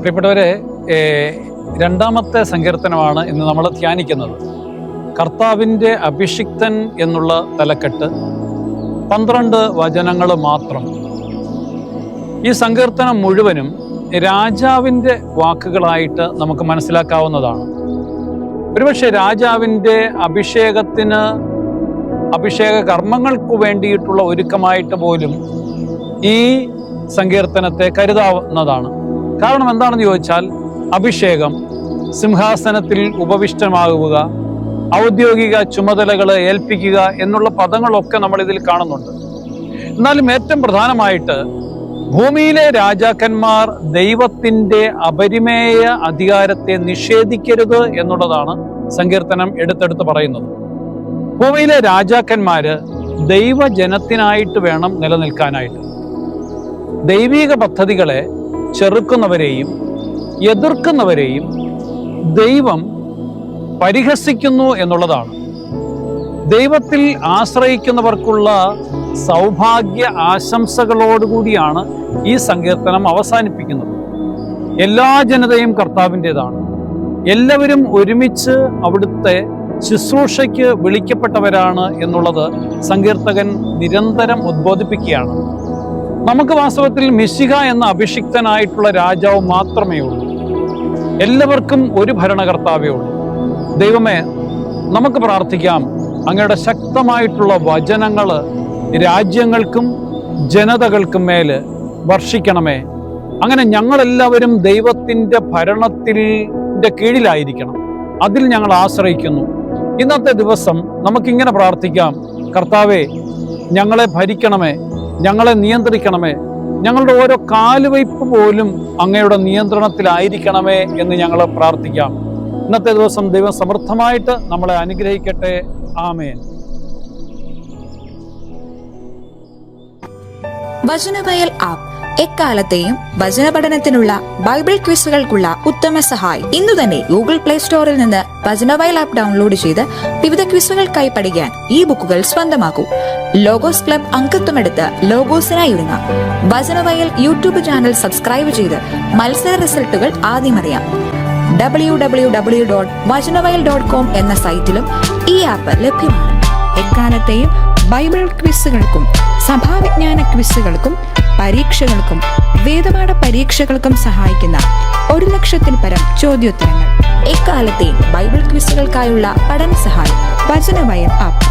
പ്രിയപ്പെട്ടവരെ, രണ്ടാമത്തെ സങ്കീർത്തനമാണ് ഇന്ന് നമ്മൾ ധ്യാനിക്കുന്നത്. കർത്താവിൻ്റെ അഭിഷിക്തൻ എന്നുള്ള തലക്കെട്ട്, 12 വചനങ്ങൾ മാത്രം. ഈ സങ്കീർത്തനം മുഴുവനും രാജാവിൻ്റെ വാക്കുകളായിട്ട് നമുക്ക് മനസ്സിലാക്കാവുന്നതാണ്. ഒരുപക്ഷെ രാജാവിൻ്റെ അഭിഷേക കർമ്മങ്ങൾക്ക് വേണ്ടിയിട്ടുള്ള ഒരുക്കമായിട്ട് പോലും ഈ സങ്കീർത്തനത്തെ കരുതാവുന്നതാണ്. കാരണം എന്താണെന്ന് ചോദിച്ചാൽ, അഭിഷേകം, സിംഹാസനത്തിൽ ഉപവിഷ്ടമാകുക, ഔദ്യോഗിക ചുമതലകൾ ഏൽപ്പിക്കുക എന്നുള്ള പദങ്ങളൊക്കെ നമ്മൾ ഇതിൽ കാണുന്നുണ്ട്. എന്നാലും ഏറ്റവും പ്രധാനമായിട്ട് ഭൂമിയിലെ രാജാക്കന്മാർ ദൈവത്തിൻ്റെ അപരിമേയ അധികാരത്തെ നിഷേധിക്കരുത് എന്നുള്ളതാണ് സങ്കീർത്തനം എടുത്തെടുത്ത് പറയുന്നത്. ഭൂമിയിലെ രാജാക്കന്മാര് ദൈവജനത്തിനായിട്ട് വേണം നിലനിൽക്കാനായിട്ട്. ദൈവിക പദ്ധതികളെ ചെറുക്കുന്നവരെയും എതിർക്കുന്നവരെയും ദൈവം പരിഹസിക്കുന്നു എന്നുള്ളതാണ്. ദൈവത്തിൽ ആശ്രയിക്കുന്നവർക്കുള്ള സൗഭാഗ്യ ആശംസകളോടുകൂടിയാണ് ഈ സങ്കീർത്തനം അവസാനിപ്പിക്കുന്നത്. എല്ലാ ജനതയും കർത്താവിൻ്റെതാണ്. എല്ലാവരും ഒരുമിച്ച് അവിടുത്തെ ശുശ്രൂഷയ്ക്ക് വിളിക്കപ്പെട്ടവരാണ് എന്നുള്ളത് സങ്കീർത്തകൻ നിരന്തരം ഉദ്ബോധിപ്പിക്കുകയാണ്. നമുക്ക് വാസ്തവത്തിൽ മിശിഹ എന്ന അഭിഷിക്തനായിട്ടുള്ള രാജാവ് മാത്രമേ ഉള്ളൂ. എല്ലാവർക്കും ഒരു ഭരണകർത്താവേ ഉള്ളൂ. ദൈവമേ, നമുക്ക് പ്രാർത്ഥിക്കാം, അങ്ങയുടെ ശക്തമായിട്ടുള്ള വചനങ്ങൾ രാജ്യങ്ങൾക്കും ജനതകൾക്കും വർഷിക്കണമേ. അങ്ങനെ ഞങ്ങളെല്ലാവരും ദൈവത്തിൻ്റെ ഭരണത്തിൻ്റെ കീഴിലായിരിക്കണം. അതിൽ ഞങ്ങൾ ആശ്രയിക്കുന്നു. ഇന്നത്തെ ദിവസം നമുക്കിങ്ങനെ പ്രാർത്ഥിക്കാം: കർത്താവേ, ഞങ്ങളെ ഭരിക്കണമേ, ഞങ്ങളെ നിയന്ത്രിക്കണമേ, ഞങ്ങളുടെ ഓരോ കാലുവയ്പ് പോലും അങ്ങയുടെ നിയന്ത്രണത്തിലായിരിക്കണമേ എന്ന് ഞങ്ങൾ പ്രാർത്ഥിക്കാം. ഇന്നത്തെ ദിവസം ദൈവം സമൃദ്ധമായിട്ട് നമ്മളെ അനുഗ്രഹിക്കട്ടെ. ആമേൻ. വചനവയൽ ആപ്പ് എക്കാലത്തെയും വചന പഠനത്തിനുള്ള ബൈബിൾ ക്വിസുകൾക്കുള്ള ഉത്തമ സഹായി. ഇന്നു തന്നെ ഗൂഗിൾ പ്ലേ സ്റ്റോറിൽ നിന്ന് വചനവയൽ ആപ്പ് ഡൗൺലോഡ് ചെയ്ത് വിവിധ ക്വിസുകൾക്കായി പഠിക്കാൻ ഈ ബുക്കുകൾ സ്വന്തമാക്കൂ. ലോഗോസ് ക്ലബ് അംഗത്വമെടുത്ത് ലോഗോസിനായി ഒരുങ്ങാം. വചനവയൽ യൂട്യൂബ് ചാനൽ സബ്സ്ക്രൈബ് ചെയ്ത് മത്സര റിസൾട്ടുകൾ ആദ്യം അറിയാം. www.vajanavayal.com എന്ന സൈറ്റിലും ഈ ആപ്പ് ലഭ്യമാണ്. എക്കാലത്തെയും ബൈബിൾ ക്വിസുകൾക്കും സഭാവിജ്ഞാന ക്വിസുകൾക്കും പരീക്ഷകൾക്കും വേദപാഠ പരീക്ഷകൾക്കും സഹായിക്കുന്ന 1,00,000-ൽ പരം ചോദ്യോത്തരങ്ങൾ. എക്കാലത്തെയും ബൈബിൾ ക്വിസുകൾക്കായുള്ള പഠന സഹായം വചനവയൽ ആപ്പ്.